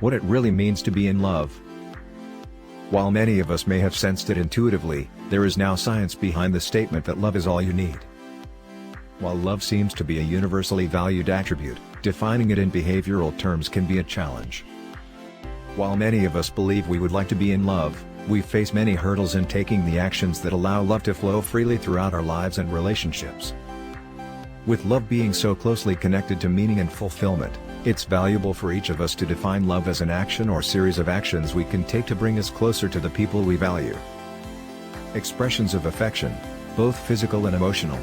What it really means to be in love. While many of us may have sensed it intuitively, there is now science behind the statement that love is all you need. While love seems to be a universally valued attribute, defining it in behavioral terms can be a challenge. While many of us believe we would like to be in love, we face many hurdles in taking the actions that allow love to flow freely throughout our lives and relationships. With love being so closely connected to meaning and fulfillment, it's valuable for each of us to define love as an action or series of actions we can take to bring us closer to the people we value. Expressions of affection, both physical and emotional.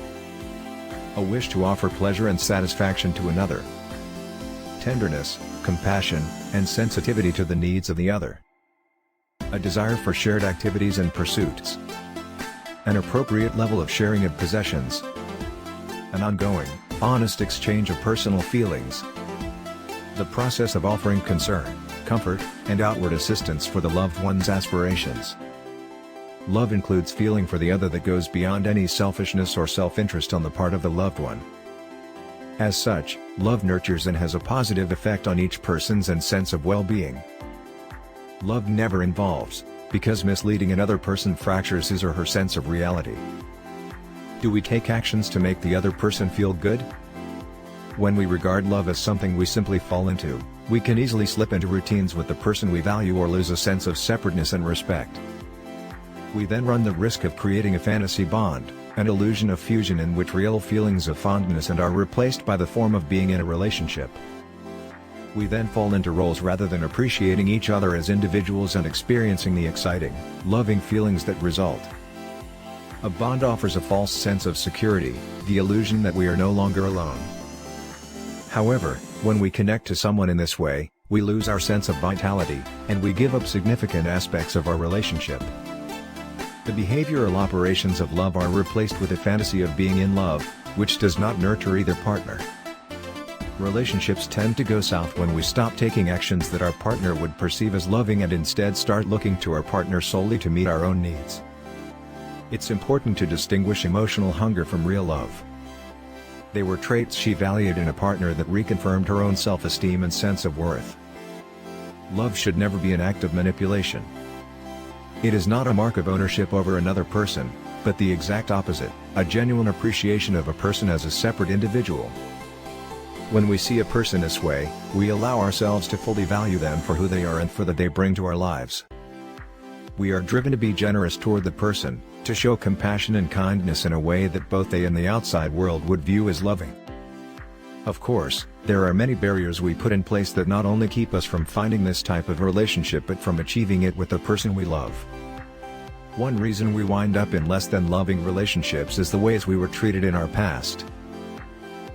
A wish to offer pleasure and satisfaction to another. Tenderness, compassion, and sensitivity to the needs of the other. A desire for shared activities and pursuits. An appropriate level of sharing of possessions. An ongoing, honest exchange of personal feelings. The process of offering concern, comfort, and outward assistance for the loved one's aspirations. Love includes feeling for the other that goes beyond any selfishness or self-interest on the part of the loved one. As such, love nurtures and has a positive effect on each person's and sense of well-being. Love never involves, because misleading another person fractures his or her sense of reality. Do we take actions to make the other person feel good? When we regard love as something we simply fall into, we can easily slip into routines with the person we value or lose a sense of separateness and respect. We then run the risk of creating a fantasy bond, an illusion of fusion in which real feelings of fondness are replaced by the form of being in a relationship. We then fall into roles rather than appreciating each other as individuals and experiencing the exciting, loving feelings that result. A bond offers a false sense of security, the illusion that we are no longer alone. However, when we connect to someone in this way, we lose our sense of vitality, and we give up significant aspects of our relationship. The behavioral operations of love are replaced with a fantasy of being in love, which does not nurture either partner. Relationships tend to go south when we stop taking actions that our partner would perceive as loving and instead start looking to our partner solely to meet our own needs. It's important to distinguish emotional hunger from real love. They were traits she valued in a partner that reconfirmed her own self-esteem and sense of worth. Love should never be an act of manipulation. It is not a mark of ownership over another person, but the exact opposite, a genuine appreciation of a person as a separate individual. When we see a person this way, we allow ourselves to fully value them for who they are and for that they bring to our lives. We are driven to be generous toward the person, to show compassion and kindness in a way that both they and the outside world would view as loving. Of course, there are many barriers we put in place that not only keep us from finding this type of relationship but from achieving it with the person we love. One reason we wind up in less than loving relationships is the ways we were treated in our past.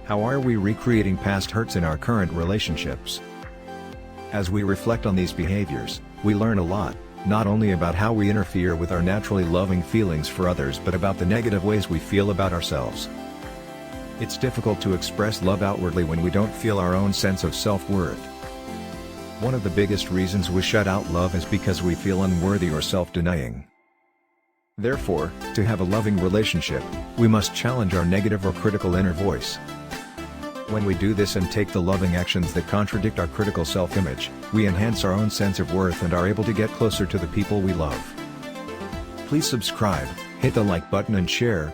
How are we recreating past hurts in our current relationships? As we reflect on these behaviors, we learn a lot, not only about how we interfere with our naturally loving feelings for others but about the negative ways we feel about ourselves. It's difficult to express love outwardly when we don't feel our own sense of self-worth. One of the biggest reasons we shut out love is because we feel unworthy or self-denying. Therefore, to have a loving relationship, we must challenge our negative or critical inner voice. When we do this and take the loving actions that contradict our critical self-image, we enhance our own sense of worth and are able to get closer to the people we love. Please subscribe, hit the like button and share,